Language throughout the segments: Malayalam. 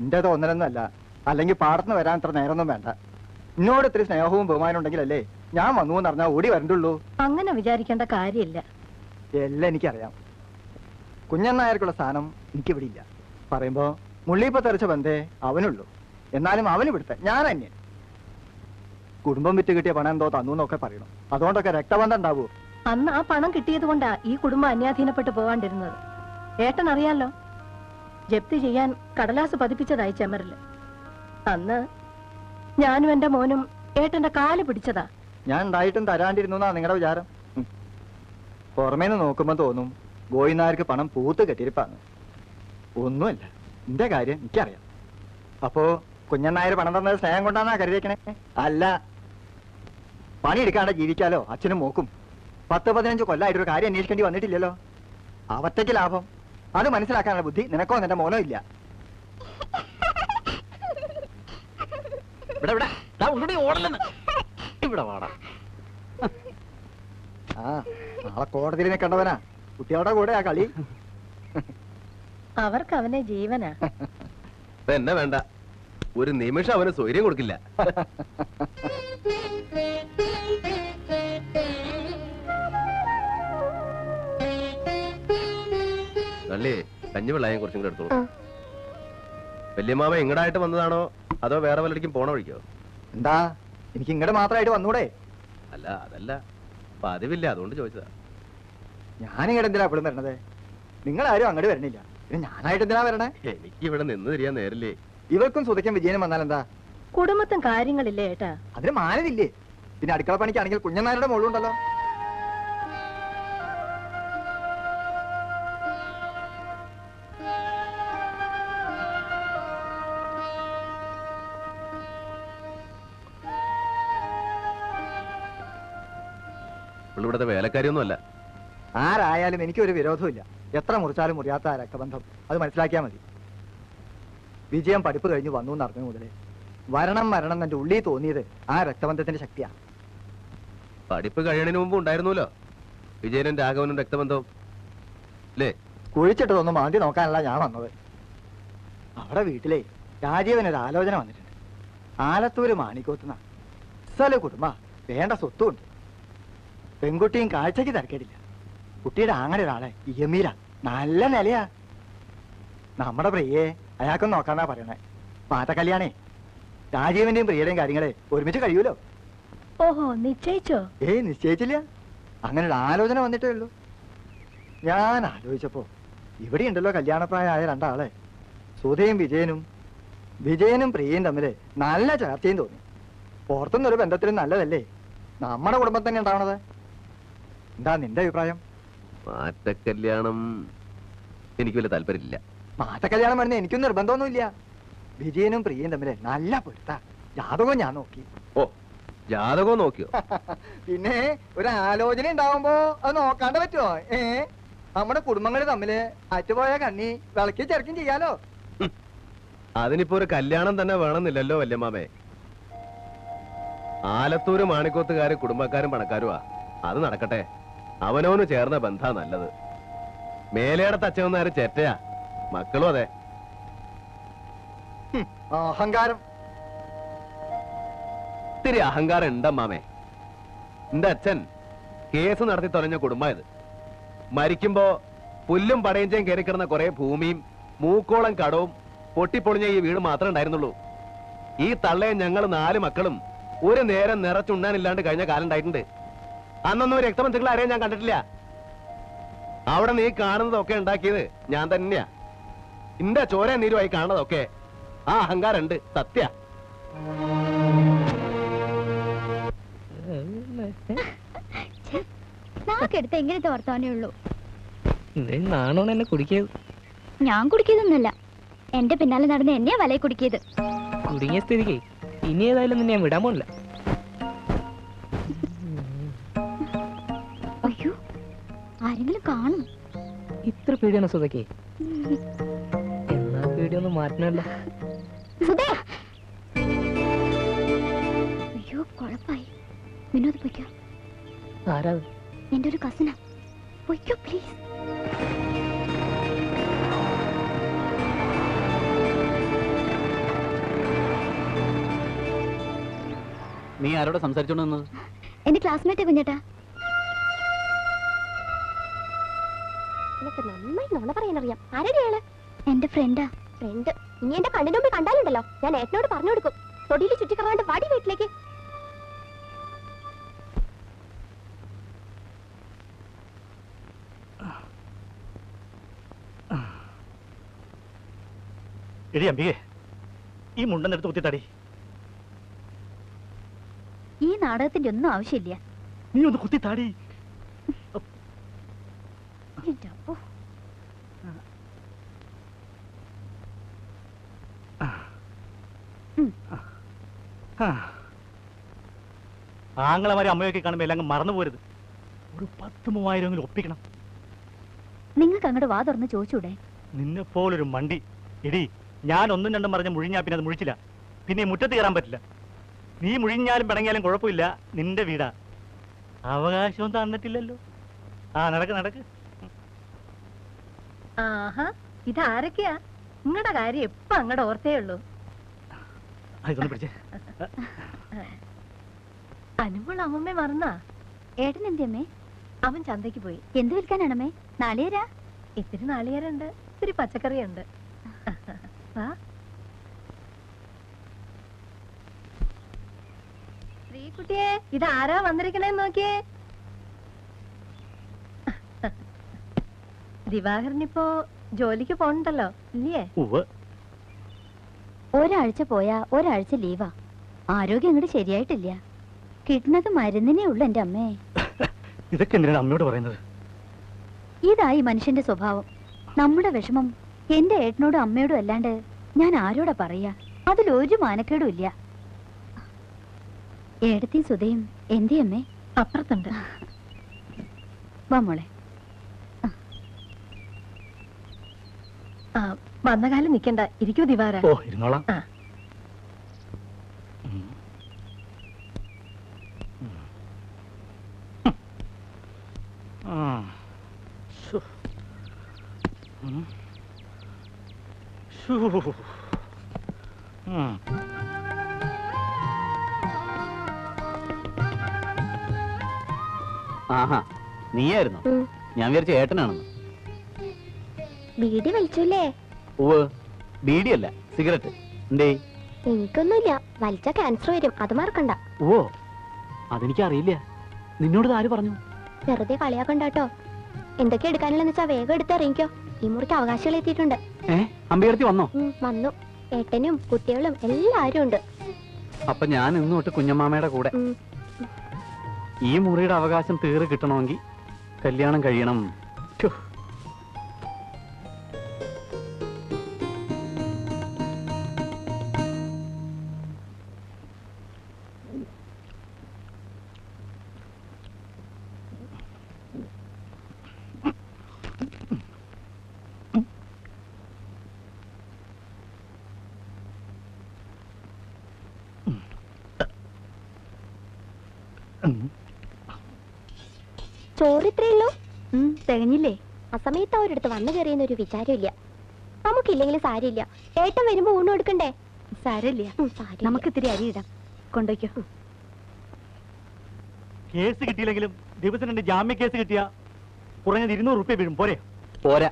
എന്റെ തോന്നലൊന്നുമല്ല. അല്ലെങ്കിൽ പാടത്തുനിന്ന് വരാൻ ഇത്ര നേരമൊന്നും വേണ്ട. എന്നോട് ഇത്തിരി സ്നേഹവും ബഹുമാനം ഉണ്ടെങ്കിലല്ലേ ഞാൻ വന്നു എന്ന് പറഞ്ഞാൽ ഓടി വരണ്ടുള്ളൂ. അങ്ങനെ വിചാരിക്കേണ്ട കാര്യമില്ല. എല്ലാം എനിക്കറിയാം. കുഞ്ഞനായർക്കുള്ള സ്ഥാനം എനിക്കിവിടെ ഇല്ല. പറയുമ്പോ മുള്ളിപ്പ തെറിച്ച ബന്ധേ അവനുള്ളൂ. എന്നാലും അവന് ഇവിടുത്തെ ഞാൻ അന്യൻ. കുടുംബം വിറ്റ് കിട്ടിയ പണം എന്തോ തന്നു എന്നൊക്കെ പറയണം. അതുകൊണ്ടൊക്കെ രക്തബന്ധം ഉണ്ടാവൂ. അന്ന് ആ പണം കിട്ടിയത് കൊണ്ടാ ഈ കുടുംബം അന്യാധീനപ്പെട്ട് പോകാണ്ടിരുന്നത്. ഏട്ടൻ അറിയാലോ, ജപ്തി ചെയ്യാൻ കടലാസ് പതിപ്പിച്ചതായി ചെമ്മറില്. അന്ന് ഞാനും എന്റെ മോനും ഏട്ടന്റെ കാല് പിടിച്ചതാ. ഞാൻ ഉണ്ടായിട്ടും തരാണ്ടിരുന്നു എന്നാ നിങ്ങളുടെ വിചാരം? പുറമേന്ന് നോക്കുമ്പോ തോന്നും ഗോയിനായർക്ക് പണം പൂത്ത് കെട്ടിരിപ്പാന്ന്. ഒന്നുമല്ല, എന്റെ കാര്യം എനിക്കറിയാം. അപ്പോ കുഞ്ഞനായർ പണം തന്നത് സ്നേഹം കൊണ്ടാന്നാ കരുതിയേക്കണേ? അല്ല, പണിയെടുക്കാണ്ട് ജീവിക്കാലോ അച്ഛനും മോക്കും. 10-15 കൊല്ലമായിട്ടൊരു കാര്യം അന്വേഷിക്കേണ്ടി വന്നിട്ടില്ലല്ലോ. അവറ്റയ്ക്ക് ലാഭം. അത് മനസ്സിലാക്കാനുള്ള ബുദ്ധി നിനക്കോ നിന്റെ മോനോ ഇല്ല. നാളെ കോടതിയിൽ നിൽക്കേണ്ടവനാ. കുട്ടികളുടെ കൂടെ ആ കളി. അവർക്ക് അവനെ ജീവനാ. എന്നെ വേണ്ട, ഒരു നിമിഷം അവന് സ്വൈര്യം കൊടുക്കില്ല. നല്ലേ, കഞ്ഞിവെള്ളായം കുറച്ചും കൂടെ എടുത്തോളൂ. വല്യമാവ ഇങ്ങടായിട്ട് വന്നതാണോ അതോ വേറെ വല്ലടിക്കും പോണ വഴിക്കോ? എന്താ, എനിക്ക് ഇങ്ങടെ മാത്രമായിട്ട് വന്നൂടെ? അല്ല, അതല്ല, പതിവില്ല, അതുകൊണ്ട് ചോദിച്ചതാ. ഞാനിങ്ങടെ എന്തിനാ എപ്പോഴും വരണത്? നിങ്ങളാരും അങ്ങോട്ട് വരണില്ല, പിന്നെ ഞാനായിട്ട് എന്തിനാ വരണേ? എനിക്ക് ഇവിടെ നിന്ന് തിരിയാൻ നേരില്ലേ. ഇവർക്കും സുതയ്ക്കും വിജയനും വന്നാൽ എന്താ? കുടുംബത്തും കാര്യങ്ങളില്ലേ ഏട്ടാ? അതിന് മാനതില്ലേ? പിന്നെ അടുക്കള പണിക്കാണെങ്കിൽ കുഞ്ഞനാരുടെ മോളുണ്ടല്ലോ. ഇവിടുത്തെ വേലക്കാരിയൊന്നും അല്ല. ആരായാലും എനിക്കൊരു വിരോധമില്ല. എത്ര മുറിച്ചാലും മുറിയാത്ത ആ രക്തബന്ധം, അത് മനസ്സിലാക്കിയാൽ മതി. വിജയം പഠിപ്പ് കഴിഞ്ഞ് വന്നു എന്നറിഞ്ഞു മുതലേ വരണം മരണം എന്റെ ഉള്ളിൽ തോന്നിയത് ആ രക്തബന്ധത്തിന്റെ ശക്തിയാ. പഠിപ്പ് കഴിയണതിന് മുമ്പ് ഉണ്ടായിരുന്നല്ലോ വിജയനും രാഘവനും രക്തബന്ധവും അല്ലേ? കുഴിച്ചിട്ടതൊന്നും മാന്തി നോക്കാനല്ല ഞാൻ വന്നത്. അവിടെ വീട്ടിലെ രാജീവനൊരു ആലോചന വന്നിട്ടുണ്ട്. ആലത്തൂര് മാണിക്കോത്തുന്ന സ്ഥല കുടുംബ വേണ്ട സ്വത്തുണ്ട്. പെൺകുട്ടിയും കാഴ്ചക്ക് തിരക്കേടില്ല. കുട്ടിയുടെ ആങ്ങനെ ഒരാളെ ഇയമീര നല്ല നിലയാ. നമ്മുടെ പ്രിയയെ അയാൾക്കൊന്നും നോക്കാന്നാ പറയണേ. മാറ്റ കല്യാണേ രാജീവന്റെയും പ്രിയയുടെയും കാര്യങ്ങളെ ഒരുമിച്ച് കഴിയൂലോ. ഓഹോ, നിശ്ചയിച്ചോ? നിശ്ചയിച്ചില്ല. അങ്ങനെ ഒരു ആലോചന വന്നിട്ടേ ഉള്ളൂ. ഞാൻ ആലോചിച്ചപ്പോ ഇവിടെ ഉണ്ടല്ലോ കല്യാണപ്രായമായ രണ്ടാളെ. സുധയും വിജയനും പ്രിയയും തമ്മില് നല്ല ചർച്ചയും തോന്നി. പുറത്തുനിന്നൊരു ബന്ധത്തിലും നല്ലതല്ലേ നമ്മുടെ കുടുംബം തന്നെ ഉണ്ടാവണത്. എന്താ നിന്റെ അഭിപ്രായം? മാറ്റക്കല്യാണം എനിക്ക് വലിയ താല്പര്യമില്ല. മാറ്റക്കല്യാണം വരുന്ന എനിക്കും നിർബന്ധമൊന്നുമില്ല. വിജയനും പ്രിയയും തമ്മില് നല്ല പൊരുത്ത. ജാതകവും ഞാൻ നോക്കി. ഓ, ജാതകവും നോക്കിയോ? പിന്നെ ഒരു ആലോചന ഉണ്ടാവുമ്പോ അത് നോക്കാണ്ട് പറ്റുമോ? നമ്മുടെ കുടുംബങ്ങൾ തമ്മില് അറ്റുപോയ കണ്ണി വിളക്കി ചെറുക്കും ചെയ്യാലോ. അതിനിപ്പോ ഒരു കല്യാണം തന്നെ വേണമെന്നില്ലല്ലോ വല്യമാമേ. ആലത്തൂര് മാണിക്കോത്തുകാര് കുടുംബക്കാരും പണക്കാരുമാ. അത് നടക്കട്ടെ. അവനവന് ചേർന്ന ബന്ധാ നല്ലത്. മേലേടത്ത് അച്ഛനാര് ചേറ്റയാ, മക്കളും അതെ. അഹങ്കാരം. ഇത്തിരി അഹങ്കാരം ഉണ്ടമ്മാമേ. എന്റെ അച്ഛൻ കേസ് നടത്തി തൊലഞ്ഞ കുടുംബമായത്. മരിക്കുമ്പോ പുല്ലും പടയഞ്ചയും കയറിക്കിടന്ന കുറെ ഭൂമിയും മൂക്കോളം കടവും പൊട്ടിപ്പൊളിഞ്ഞ ഈ വീട് മാത്രമേ ഉണ്ടായിരുന്നുള്ളൂ. ഈ തള്ളയെ ഞങ്ങൾ 4 മക്കളും ഒരു നേരം നിറച്ചുണ്ണാനില്ലാണ്ട് കഴിഞ്ഞ കാലം ഉണ്ടായിട്ടുണ്ട്. അന്നൊന്നും രക്തബന്ധുക്കൾ ആരെയും ഞാൻ കണ്ടിട്ടില്ല. അവിടെ നീ കാണുന്നതൊക്കെ ഉണ്ടാക്കിയത് ഞാൻ തന്നെയാ. എന്റെ ചോര നീരുമായി കാണുന്നതൊക്കെ ആ അഹങ്കാരം ഉണ്ട്, സത്യ. എങ്ങനത്തെ വർത്താനേ ഉള്ളൂ. ഞാൻ കുടിക്കുന്നൊന്നുമല്ല, എന്റെ പിന്നാലെ നടന്ന് എന്നെയാ വലയെ കുടിക്കിയത്. കുടുങ്ങിയ സ്ഥിതിക്ക് ഇനി ഏതായാലും നിന്നെ ഞാൻ വിടാൻ പോണില്ല. അയ്യോ, ആരെങ്കിലും കാണും. ഇത്ര പേടിയാണ് സുധയ്ക്ക്? എന്നാ പേടിയൊന്നും മാറ്റണല്ലോ. അയ്യോ, കുഴപ്പായി. വിനോദ് പൊയ്ക്കോ. ആരാ? എന്റെ ഒരു കസിനാ. പൊയ്ക്കോ പ്ലീസ്. നീ ആരോട് സംസാരിച്ചോണ്ട് നിന്നത്? എന്റെ ക്ലാസ്മേറ്റ് കുഞ്ഞേട്ടാ. നിനക്ക് നന്നായി നുണ പറയാനറിയാം. ആരടിയാണ്? എന്റെ ഫ്രണ്ടാ. ഫ്രണ്ട്. ഇനി എന്റെ കണ്ണിന് മുമ്പിൽ കണ്ടാലുണ്ടല്ലോ, ഞാൻ ഏട്ടനോട് പറഞ്ഞു കൊടുക്കും. തൊടിയിൽ ചുറ്റിക്കറാണ്ട് വാടി വീട്ടിലേക്ക്. എടി അമ്പികേ, ഈ മുണ്ടെന്നെടുത്ത് കുത്തിത്താടി. ഈ നാടകത്തിന്റെ ഒന്നും ആവശ്യമില്ല. നീ ഒന്ന് കുത്തിത്താടി. ആങ്ങളമാരെ അമ്മയൊക്കെ കാണുമ്പോ എല്ലാം മറന്നു പോരുത്. ഒരു 10,000-3000 ഒപ്പിക്കണം. നിങ്ങൾക്ക് അങ്ങോട്ട് വാ തുറന്ന് ചോദിച്ചൂടെ? നിന്നെ പോലൊരു മണ്ടി. എടി, ഞാൻ ഒന്നും രണ്ടും പറഞ്ഞ് മുഴിഞ്ഞാ പിന്നെ അത് മുഴിച്ചില്ല. പിന്നെ മുറ്റത്ത് കയറാൻ പറ്റില്ല. നീ മുഴിഞ്ഞാലും പിടങ്ങിയാലും കുഴപ്പമില്ല, നിന്റെ വീടാ. അവകാശവും തന്നിട്ടില്ലല്ലോ. ആ നടക്ക് നടക്ക്. ആഹാ, ഇതാരൊക്കെയാ? നിങ്ങളുടെ കാര്യം എപ്പ അങ്ങടെ ഓർത്തേ ഉള്ളൂ. ഇതൊന്ന് പിടിച്ചേ. അനുമോൾ അമ്മമ്മേ മറന്നാ? ഏട്ടൻ എന്തിയമ്മേ? അവൻ ചന്തയ്ക്ക് പോയി. എന്ത് വിൽക്കാനാണമ്മേ? നാളികേരാ? ഇത്തിരി നാളികേരുണ്ട്, ഇത്തിരി പച്ചക്കറിയുണ്ട്. വാ. ശ്രീകുട്ടിയെ, ഇതാരാ വന്നിരിക്കണേന്ന് നോക്കിയേ. ദിവാകരനിപ്പോ ജോലിക്ക് പോണ്ടല്ലോ ഇല്ലേ? ഒരാഴ്ച പോയാ ഒരാഴ്ച ലീവാ. ആരോഗ്യം അങ്ങോട്ട് ശരിയായിട്ടില്ല. കിട്ടുന്നത് മരുന്നിനേ ഉള്ളു എന്റെ അമ്മേ. ഇതൊക്കെ എന്തിനാണ് അമ്മയോട് പറയുന്നത്? ഇതായി മനുഷ്യന്റെ സ്വഭാവം. നമ്മുടെ വിഷമം എന്റെ ഏട്ടനോടും അമ്മയോടും അല്ലാണ്ട് ഞാൻ ആരോടാ പറയാ? അതിലൊരു മാനക്കേടും ഇല്ല. ഏടത്തെയും സുധയും എന്തേ അമ്മേ? അപ്പുറത്തുണ്ട്. വാ മോളെ. വന്ന കാലം നിക്കണ്ട, ഇരിക്കൂ ദിവാര. ഓ, ഇരുന്നോളാം. ആഹാ, നീയായിരുന്നു. ഞാൻ വിചാരിച്ച ഏട്ടനാണെന്ന്. ബീഡി വലിച്ചൂല്ലേ? ഓ, ബീഡിയല്ല, സിഗരറ്റ്. എന്തേ? എനിക്കൊന്നുമില്ല. വലിച്ച ക്യാൻസർ വരും, അത് മറക്കണ്ട. ഓ, അതെനിക്കറിയില്ല. നിന്നോട് ആര് പറഞ്ഞു? വെറുതെ കളിയാക്കണ്ടാട്ടോ. എന്തൊക്കെ എടുക്കാനുള്ളതെന്ന് വെച്ചാ വേഗം എടുത്തിറങ്ങിക്കോ. ഈ മുറിക്ക് അവകാശികൾ എത്തിയിട്ടുണ്ട്. അമ്പയർത്തി വന്നോ? വന്നു. ഏട്ടനും കുട്ടികളും എല്ലാരും ഉണ്ട്. അപ്പൊ ഞാൻ ഇന്ന് തൊട്ട് കുഞ്ഞമ്മാമയുടെ കൂടെ. ഈ മുറിയുടെ അവകാശം തീരെ കിട്ടണമെങ്കിൽ കല്യാണം കഴിയണം. ചോറിത്രയുള്ളൂ? തികഞ്ഞില്ലേ? ആ സമയത്ത് അവരടുത്ത് വന്നു കയറിയെന്നൊരു വിചാരമില്ല. നമുക്കില്ലെങ്കിലും സാരിയില്ല. ഏട്ടൻ വരുമ്പോ ഊണ് കൊടുക്കണ്ടേ? സാരമില്ല, നമുക്ക് ഇത്തിരി അരി ഇടാം. കൊണ്ടുവയ്ക്കോ. കേസ് കിട്ടിയില്ലെങ്കിലും ദിവസം 2 ജാമ്യ കേസ് കിട്ടിയ കുറഞ്ഞത് 200 റുപ്യ വീഴും. പോരെ? പോരാ,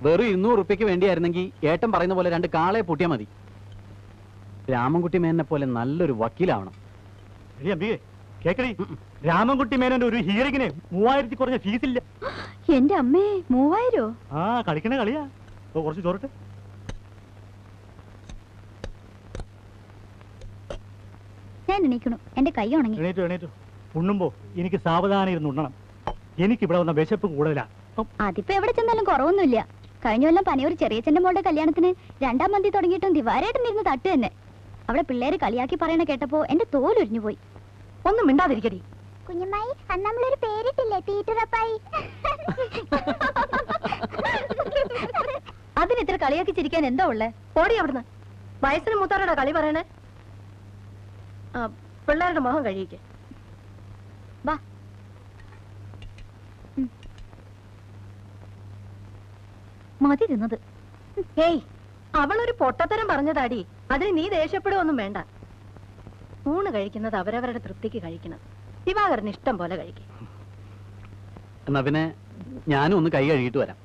വെറും 200 റുപ്യക്ക് വേണ്ടിയായിരുന്നെങ്കിൽ ഏട്ടൻ പറയുന്ന പോലെ 2 കാളയെ പൂട്ടിയാ മതി. രാമൻകുട്ടി മേനെ പോലെ നല്ലൊരു വക്കീലാവണം. കേക്കടി, രാമൻകുട്ടി മേനോന്റെ ഒരു ഹീറിങ്ങിന് 3000 കുറഞ്ഞ ഫീസില്ല. എന്റെ അമ്മേ, 3000? ആ, കളിക്കണ കളിയാ. കുറച്ച് ചോറിട്ട്. ഞാൻ എണീക്കണു, എന്റെ കൈ ഉണങ്ങി. എണീറ്റു. ഉണ്ണുമ്പോ എനിക്ക് സാവധാനം ഇരുന്ന് ഉണ്ണണം. എനിക്ക് ഇവിടെ വന്ന വിശപ്പ് കൂടുതലാ. അതിപ്പോ എവിടെ ചെന്നാലും കുറവൊന്നുമില്ല. കഴിഞ്ഞ കൊല്ലം പനിയൂർ ചെറിയച്ഛന്റെ മോളുടെ കല്യാണത്തിന് 2ാം മന്തി തുടങ്ങിയിട്ടും ദിവാരേട്ടൻ ഇരുന്ന് തട്ട് തന്നെ. അവിടെ പിള്ളേര് കളിയാക്കി പറയണ കേട്ടപ്പോ എന്റെ തോലൊരിഞ്ഞു പോയി. ഒന്നും മിണ്ടാതിരിക്കടി. കുഞ്ഞമ്മായി, അന്ന് നമ്മളൊരു പേരിട്ടില്ലേ, പീറ്ററപ്പായി. അതിന് ഇത്ര കളിയാക്കി ചിരിക്കാൻ എന്താ ഉള്ളേ? ഓടി അവിടുന്ന്. വയസ്സിന് മൂത്താറുടെ കളി പറയണേ. പിള്ളേരുടെ മുഖം കഴിയിക്കേ. വാ. മതി തിന്നത്. ഏയ്, അവളൊരു പൊട്ടത്തരം പറഞ്ഞതാടി. അതിന് നീ ദേഷ്യപ്പെടുവൊന്നും വേണ്ട. ഊണ് കഴിക്കുന്നത് അവരവരുടെ തൃപ്തിക്ക് കഴിക്കണം. ദിവാകരന് ഇഷ്ടം പോലെ കഴിക്കും. എന്നാ പിന്നെ ഞാനും ഒന്ന് കൈ കഴുകിയിട്ട് വരാം.